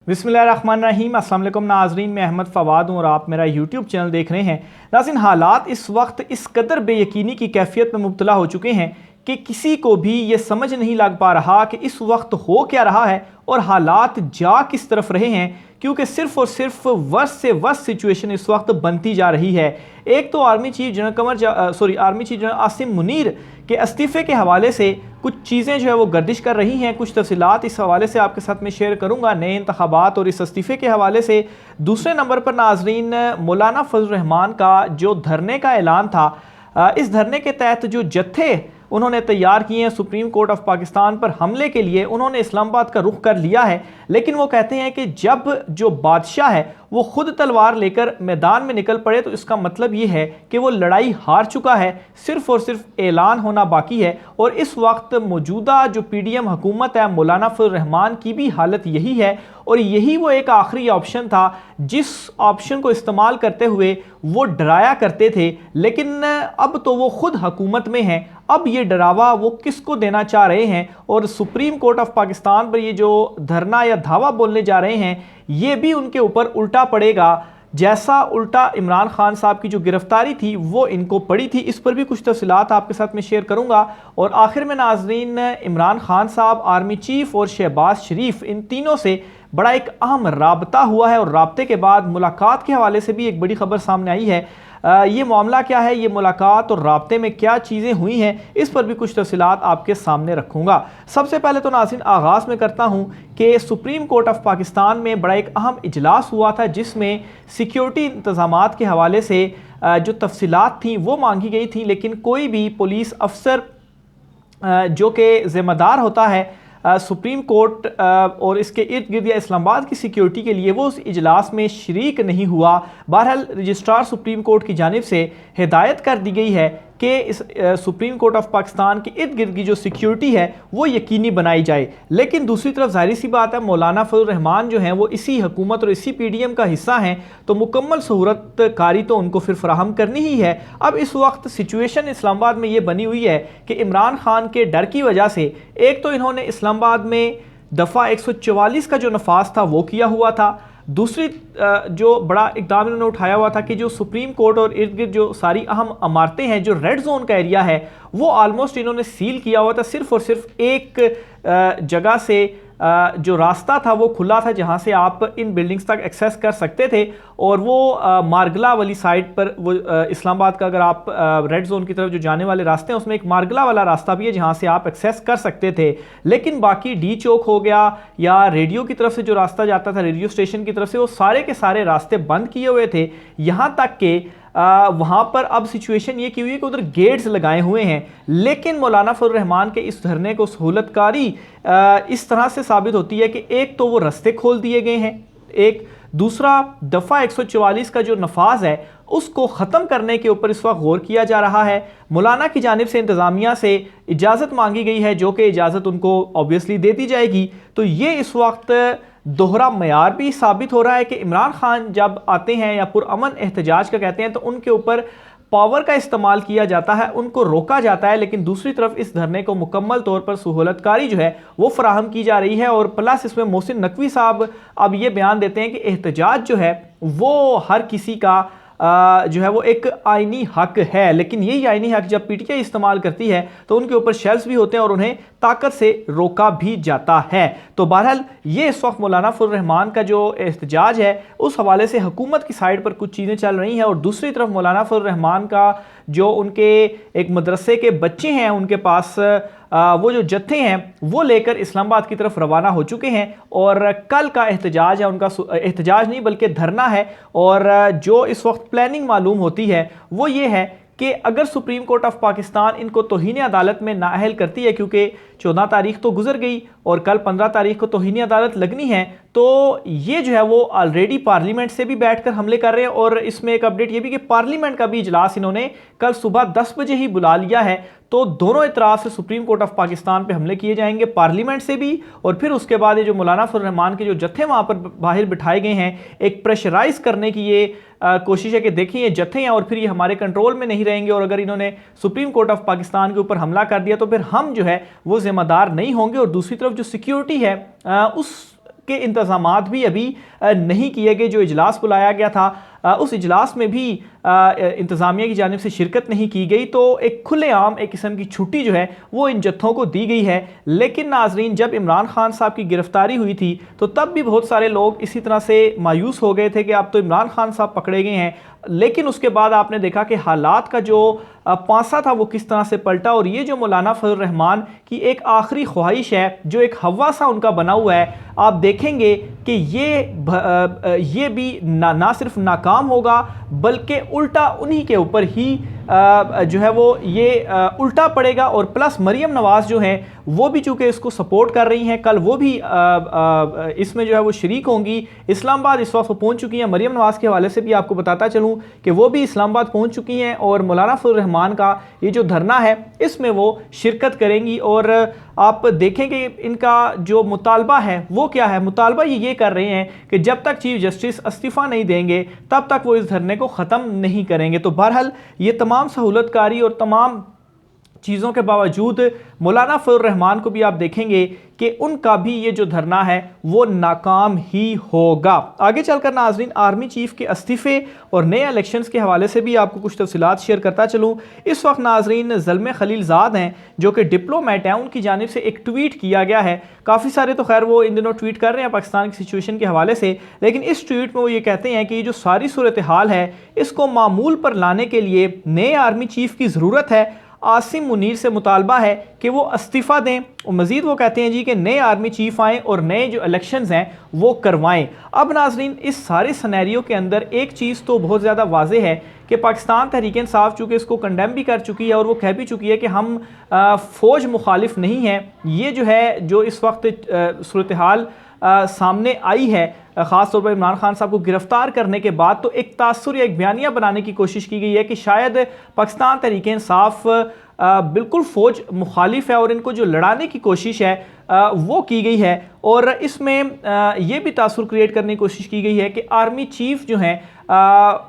बिस्मिल्लाहिर्रहमानिर्रहीम। अस्सलाम वालेकुम नाज़रीन, मैं अहमद फ़वाद हूँ और आप मेरा यूट्यूब चैनल देख रहे हैं। नाज़रीन, हालात इस वक्त इस कदर बेयकीनी की कैफियत में मुब्तला हो चुके हैं कि किसी को भी ये समझ नहीं लग पा रहा कि इस वक्त हो क्या रहा है और हालात जा किस तरफ रहे हैं, क्योंकि सिर्फ और सिर्फ वर्स्ट से वर्स्ट सिचुएशन इस वक्त बनती जा रही है। एक तो army chief general Asim Munir के इस्तीफ़े के हवाले से कुछ चीज़ें जो है वो गर्दिश कर रही हैं। कुछ तफसीलात इस हवाले से आपके साथ में शेयर करूंगा, नए इंतखाबात और इस इस्तीफ़े के हवाले से। दूसरे नंबर पर नाजरीन, मौलाना फजल रहमान का जो धरने का ऐलान था, इस धरने के तहत जो जत्थे उन्होंने तैयार किए हैं सुप्रीम कोर्ट ऑफ पाकिस्तान पर हमले के लिए, उन्होंने इस्लामाबाद का रुख कर लिया है। लेकिन वो कहते हैं कि जब जो बादशाह है वो खुद तलवार लेकर मैदान में निकल पड़े तो इसका मतलब ये है कि वो लड़ाई हार चुका है, सिर्फ और सिर्फ ऐलान होना बाकी है। और इस वक्त मौजूदा जो PDM हुकूमत है, मौलाना फजल रहमान की भी हालत यही है और यही वो एक आखिरी ऑप्शन था जिस ऑप्शन को इस्तेमाल करते हुए वो डराया करते थे। लेकिन अब तो वो खुद हुकूमत में हैं, अब ये डरावा वो किसको देना चाह रहे हैं और सुप्रीम कोर्ट ऑफ पाकिस्तान पर ये जो धरना या धावा बोलने जा रहे हैं, ये भी उनके ऊपर उल्टा पड़ेगा जैसा उल्टा इमरान खान साहब की जो गिरफ्तारी थी वो इनको पड़ी थी। इस पर भी कुछ तफसीलात आपके साथ में शेयर करूंगा। और आखिर में नाजरीन, इमरान खान साहब, आर्मी चीफ और शहबाज शरीफ, इन तीनों से बड़ा एक अहम राबता हुआ है और राबते के बाद मुलाकात के हवाले से भी एक बड़ी खबर सामने आई है। ये मामला क्या है, ये मुलाकात और राब्ते में क्या चीज़ें हुई हैं, इस पर भी कुछ तफसीलात आपके सामने रखूँगा। सबसे पहले तो नाज़रीन आगाज़ में करता हूँ कि सुप्रीम कोर्ट ऑफ पाकिस्तान में बड़ा एक अहम इजलास हुआ था जिसमें सिक्योरिटी इंतज़ामात के हवाले से जो तफसीलात थी वो मांगी गई थी। लेकिन कोई भी पुलिस अफसर जो कि ज़िम्मेदार होता है सुप्रीम कोर्ट और इसके इर्द गिर्द या इस्लामाबाद की सिक्योरिटी के लिए, वो उस इजलास में शरीक नहीं हुआ। बहरहाल रजिस्ट्रार सुप्रीम कोर्ट की जानिब से हिदायत कर दी गई है कि इस सुप्रीम कोर्ट ऑफ पाकिस्तान के इर्द गिर्द की जो सिक्योरिटी है वो यकीनी बनाई जाए। लेकिन दूसरी तरफ जाहिर सी बात है, मौलाना फजल रहमान जो हैं वो इसी हुकूमत और इसी PDM का हिस्सा हैं, तो मुकम्मल सहूलत कारी तो उनको फिर फराहम करनी ही है। अब इस वक्त सिचुएशन इस्लामाबाद में ये बनी हुई है कि इमरान खान के डर की वजह से एक तो इन्होंने इस्लामाबाद में दफ़ा 144 का जो नफाज था वो किया हुआ था। दूसरी जो बड़ा इकदाम इन्होंने उठाया हुआ था कि जो सुप्रीम कोर्ट और इर्द गिर्द जो सारी अहम इमारतें हैं, जो रेड जोन का एरिया है, वो आलमोस्ट इन्होंने सील किया हुआ था। सिर्फ और सिर्फ एक जगह से जो रास्ता था वो खुला था जहां से आप इन बिल्डिंग्स तक एक्सेस कर सकते थे। और वो मारगला वाली साइड पर, वो इस्लामाबाद का अगर आप रेड जोन की तरफ जो जाने वाले रास्ते हैं उसमें एक मारगला वाला रास्ता भी है जहां से आप एक्सेस कर सकते थे। लेकिन बाकी डी चौक हो गया या रेडियो की तरफ से जो रास्ता जाता था रेडियो स्टेशन की तरफ से, वो सारे के सारे रास्ते बंद किए हुए थे। यहाँ तक कि वहाँ पर अब सिचुएशन ये की हुई है कि उधर गेट्स लगाए हुए हैं। लेकिन मौलाना फजल रहमान के इस धरने को सहूलतकारी इस तरह से साबित होती है कि एक तो वो रास्ते खोल दिए गए हैं, एक दूसरा दफ़ा 144 का जो नफाज है उसको ख़त्म करने के ऊपर इस वक्त गौर किया जा रहा है। मौलाना की जानिब से इंतज़ामिया से इजाज़त मांगी गई है, जो कि इजाज़त उनको ऑब्वियसली दे दी जाएगी। तो ये इस वक्त दोहरा मयार भी साबित हो रहा है कि इमरान खान जब आते हैं या पुरअमन एहतजाज का कहते हैं तो उनके ऊपर पावर का इस्तेमाल किया जाता है, उनको रोका जाता है। लेकिन दूसरी तरफ इस धरने को मुकम्मल तौर पर सहूलतकारी जो है वो फराहम की जा रही है। और प्लस इसमें मोहसिन नकवी साहब अब ये बयान देते हैं कि एहतजाज जो है वो हर किसी का जो है वो एक आईनी हक है। लेकिन यही आईनी हक जब PTI इस्तेमाल करती है तो उनके ऊपर शेल्स भी होते हैं और उन्हें ताकत से रोका भी जाता है। तो बहरहाल ये इस वक्त मौलाना फजल रहमान का जो एहतजाज है उस हवाले से हुकूमत की साइड पर कुछ चीज़ें चल रही हैं। और दूसरी तरफ मौलाना फजल रहमान का जो उनके एक मदरसे के बच्चे हैं, उनके पास वो जो जत्थे हैं वो लेकर इस्लामाबाद की तरफ रवाना हो चुके हैं। और कल का एहतजाज है, उनका एहतजाज नहीं बल्कि धरना है। और जो इस वक्त प्लानिंग मालूम होती है वो ये है कि अगर सुप्रीम कोर्ट ऑफ पाकिस्तान इनको तौहीन अदालत में नाअहल करती है, क्योंकि 14 तारीख तो गुजर गई और कल 15 तारीख को तौहीन अदालत लगनी है, तो ये जो है वो ऑलरेडी पार्लियामेंट से भी बैठकर हमले कर रहे हैं। और इसमें एक अपडेट ये भी कि पार्लियामेंट का भी इजलास इन्होंने कल सुबह 10 बजे ही बुला लिया है। तो दोनों इतराज़ से सुप्रीम कोर्ट ऑफ पाकिस्तान पे हमले किए जाएंगे, पार्लियामेंट से भी, और फिर उसके बाद ये जो मौलाना फजल रहमान के जो जत्थे वहाँ पर बाहर बिठाए गए हैं, एक प्रेशराइज करने की ये कोशिश है कि देखिए ये जत्थे हैं और फिर ये हमारे कंट्रोल में नहीं रहेंगे और अगर इन्होंने सुप्रीम कोर्ट ऑफ पाकिस्तान के ऊपर हमला कर दिया तो फिर हम जो है वो जिम्मेदार नहीं होंगे। और दूसरी तरफ जो सिक्योरिटी है उस के इंतजामात भी अभी नहीं किए गए। जो इजलास बुलाया गया था उस इजलास में भी इंतज़ामिया की जानिब से शिरकत नहीं की गई, तो एक खुलेआम एक किस्म की छुट्टी जो है वो इन जत्थों को दी गई है। लेकिन नाजरीन, जब इमरान खान साहब की गिरफ्तारी हुई थी तो तब भी बहुत सारे लोग इसी तरह से मायूस हो गए थे कि अब तो इमरान खान साहब पकड़े गए हैं। लेकिन उसके बाद आपने देखा कि हालात का जो पासा था वो किस तरह से पलटा, और ये जो मौलाना फजल रहमान की एक आखिरी ख्वाहिश है, जो एक हवा सा उनका बना हुआ है, आप देखेंगे कि ये भी ना सिर्फ नाकाम होगा बल्कि उल्टा उन्हीं के ऊपर ही जो है वो ये उल्टा पड़ेगा। और प्लस मरियम नवाज जो है वो भी चूंकि इसको सपोर्ट कर रही हैं, कल वो भी इसमें जो है वो शरीक होंगी। इस्लामाबाद इस वक्त पहुंच चुकी हैं। मरियम नवाज के हवाले से भी आपको बताता चलूं कि वो भी इस्लामाबाद पहुंच चुकी हैं और मौलाना फजल रहमान का ये जो धरना है इसमें वो शिरकत करेंगी। और आप देखेंगे इनका जो मुतालबा है वो क्या है। मुतालबा ये कर रहे हैं कि जब तक चीफ जस्टिस इस्तीफ़ा नहीं देंगे तब तक वो इस धरने को ख़त्म नहीं करेंगे। तो बहरहाल ये तमाम सहूलतकारी और तमाम चीज़ों के बावजूद मौलाना फजल रहमान को भी आप देखेंगे कि उनका भी ये जो धरना है वो नाकाम ही होगा। आगे चलकर नाजरीन, आर्मी चीफ के इस्तीफे और नए इलेक्शंस के हवाले से भी आपको कुछ तफसीलात शेयर करता चलूँ। इस वक्त नाजरीन ज़ल्मे खलीलज़ाद हैं जो कि डिप्लोमेट हैं, उनकी जानिब से एक ट्वीट किया गया है। काफ़ी सारे तो खैर वो इन दिनों ट्वीट कर रहे हैं पाकिस्तान की सिचुएशन के हवाले से, लेकिन इस ट्वीट में वो ये कहते हैं कि ये जो सारी सूरत हाल है इसको मामूल पर लाने के लिए नए आर्मी चीफ की ज़रूरत है। आसिम मुनीर से मुतालबा है कि वो इस्तीफ़ा दें। और मज़ीद वो कहते हैं जी कि नए आर्मी चीफ आएँ और नए जो इलेक्शंस हैं वो करवाएं। अब नाजरीन, इस सारे सिनेरियो के अंदर एक चीज़ तो बहुत ज़्यादा वाज़ेह है कि पाकिस्तान तहरीक इंसाफ चूँकि इसको कंडेम भी कर चुकी है और वो कह भी चुकी है कि हम फ़ौज मुखालिफ नहीं हैं। ये जो है जो इस वक्त सूरत हाल सामने आई है, ख़ास तौर पर इमरान खान साहब को गिरफ्तार करने के बाद, तो एक तासुर या एक बयानिया बनाने की कोशिश की गई है कि शायद पाकिस्तान तहरीक इंसाफ बिल्कुल फ़ौज मुखालिफ है और इनको जो लड़ाने की कोशिश है वो की गई है। और इसमें ये भी तासुर क्रिएट करने की कोशिश की गई है कि आर्मी चीफ जो हैं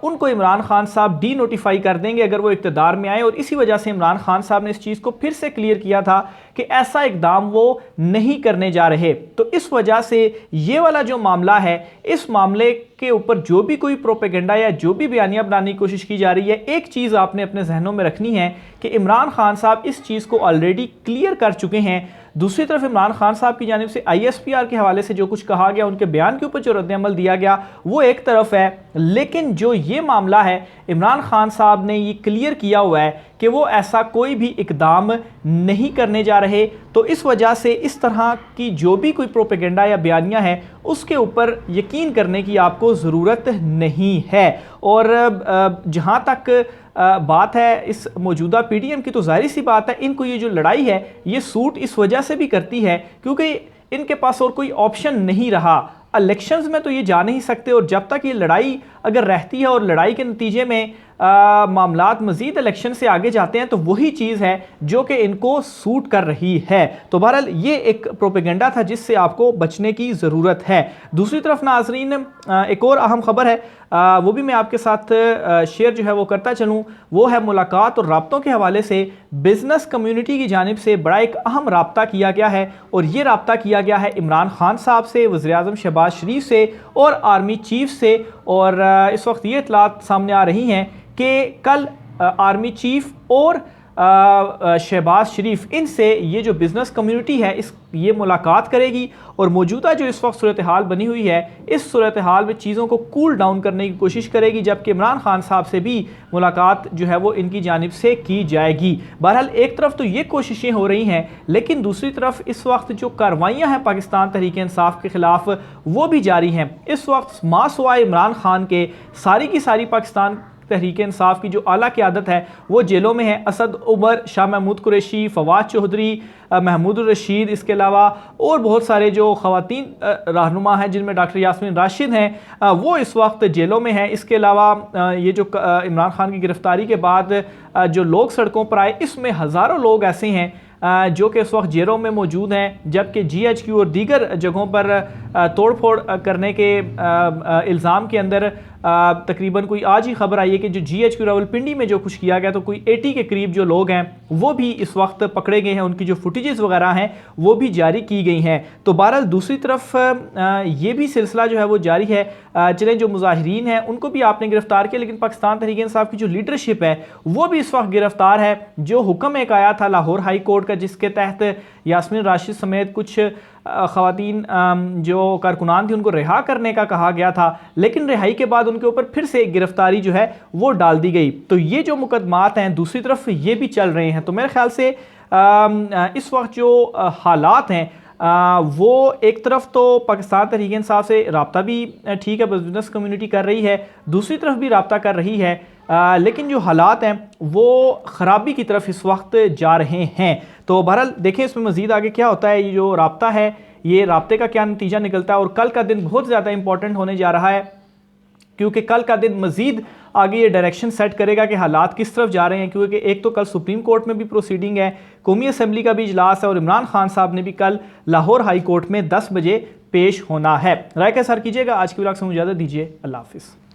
उनको इमरान खान साहब डी नोटिफाई कर देंगे अगर वो इक़्तिदार में आए। और इसी वजह से इमरान खान साहब ने इस चीज़ को फिर से क्लियर किया था कि ऐसा इक़दाम वो नहीं करने जा रहे। तो इस वजह से ये वाला जो मामला है, इस मामले के ऊपर जो भी कोई प्रोपेगेंडा या जो भी बयानियाँ बनाने की कोशिश की जा रही है, एक चीज़ आपने अपने जहनों में रखनी है कि इमरान खान साहब इस चीज़ को ऑलरेडी क्लियर कर चुके हैं। दूसरी तरफ इमरान खान साहब की जानिब से ISPR के हवाले से जो कुछ कहा गया, उनके बयान के ऊपर जो रद्द-ए-अमल दिया गया वो एक तरफ है, लेकिन जो ये मामला है इमरान खान साहब ने ये क्लियर किया हुआ है कि वो ऐसा कोई भी इकदाम नहीं करने जा रहे। तो इस वजह से इस तरह की जो भी कोई प्रोपेगेंडा या बयानियाँ हैं उसके ऊपर यकीन करने की आपको ज़रूरत नहीं है। और जहाँ तक बात है इस मौजूदा PDM की, तो जाहिर सी बात है इनको ये जो लड़ाई है ये सूट इस वजह से भी करती है क्योंकि इनके पास और कोई ऑप्शन नहीं रहा। इलेक्शंस में तो ये जा नहीं सकते, और जब तक ये लड़ाई अगर रहती है और लड़ाई के नतीजे में मामलात मज़ीद इलेक्शन से आगे जाते हैं तो वही चीज़ है जो कि इनको सूट कर रही है। तो बहरहाल ये एक प्रोपेगेंडा था जिससे आपको बचने की ज़रूरत है। दूसरी तरफ नाजरीन एक और अहम खबर है, वो भी मैं आपके साथ शेयर जो है वो करता चलूँ। वो है मुलाकात और राब्तों के हवाले से बिज़नेस कम्युनिटी की जानिब से बड़ा एक अहम राब्ता किया गया है, और ये राब्ता किया गया है इमरान खान साहब से, वज़ीर-ए-आज़म शहबाज शरीफ से और आर्मी चीफ से। और इस वक्त ये इत्तलात सामने आ रही हैं कि कल आर्मी चीफ और शहबाज शरीफ, इनसे ये जो बिज़नेस कम्युनिटी है ये मुलाकात करेगी और मौजूदा जो इस वक्त सूरत हाल बनी हुई है इस सूरत हाल में चीज़ों को कूल डाउन करने की कोशिश करेगी, जबकि इमरान खान साहब से भी मुलाकात जो है वो इनकी जानिब से की जाएगी। बहरहाल एक तरफ तो ये कोशिशें हो रही हैं, लेकिन दूसरी तरफ इस वक्त जो कार्रवाइयाँ हैं पाकिस्तान तहरीक इंसाफ के ख़िलाफ़ वो भी जारी हैं। इस वक्त मासवाए इमरान खान के सारी की सारी पाकिस्तान तहरीक इंसाफ की जो आला क़यादत है वो जेलों में है। असद उमर, शाह महमूद कुरैशी, फवाद चौधरी, महमूद रशीद, इसके अलावा और बहुत सारे जो ख़वातीन रहनुमा हैं जिनमें डॉक्टर यास्मीन राशिद हैं वो इस वक्त जेलों में हैं। इसके अलावा ये जो इमरान खान की गिरफ्तारी के बाद जो लोग सड़कों पर आए इसमें हज़ारों लोग ऐसे हैं जो कि इस वक्त जेरों में मौजूद हैं, जबकि GHQ और दीगर जगहों पर तोड़ फोड़ करने के इल्ज़ाम के अंदर तकरीबन कोई आज ही खबर आई है कि जो GHQ रावलपिंडी में जो कुछ किया गया, तो कोई 80 के करीब जो लोग हैं वो भी इस वक्त पकड़े गए हैं, उनकी जो फुटेजेस वगैरह हैं वो भी जारी की गई हैं। तो बहरहाल दूसरी तरफ ये भी सिलसिला जो है वो जारी है। चलें, जो मुजाहिरीन हैं उनको भी आपने गिरफ्तार किया, लेकिन पाकिस्तान तहरीक इंसाफ की जो लीडरशिप है वो भी इस वक्त गिरफ्तार है। जो हुक्म एक आया था लाहौर हाई कोर्ट का, जिसके तहत यास्मीन राशिद समेत कुछ ख़वातीन जो कारकुनान थी उनको रिहा करने का कहा गया था, लेकिन रिहाई के बाद उनके ऊपर फिर से गिरफ्तारी जो है वो डाल दी गई। तो ये जो मुकदमात हैं दूसरी तरफ ये भी चल रहे हैं। तो मेरे ख्याल से इस वक्त जो हालात हैं वो एक तरफ तो पाकिस्तान तहरीक इंसाफ से रब्ता भी ठीक है, बिजनेस कम्युनिटी कर रही है, दूसरी तरफ भी रब्ता कर रही है, लेकिन जो हालात हैं वो ख़राबी की तरफ इस वक्त जा रहे हैं। तो बहरहाल देखें इसमें मज़ीद आगे क्या होता है, ये जो रब्ता है ये रब्ते का क्या नतीजा निकलता है। और कल का दिन बहुत ज़्यादा इंपॉर्टेंट होने जा रहा है, क्योंकि कल का दिन मज़ीद आगे ये डायरेक्शन सेट करेगा कि हालात किस तरफ जा रहे हैं। क्योंकि एक तो कल सुप्रीम कोर्ट में भी प्रोसीडिंग है, कौमी असम्बली का भी इजलास है, और इमरान खान साहब ने भी कल लाहौर हाई कोर्ट में 10 बजे पेश होना है। राय का सर कीजिएगा। आज की व्लॉग से मुझे इजाज़त दीजिए। अल्लाह हाफिज़।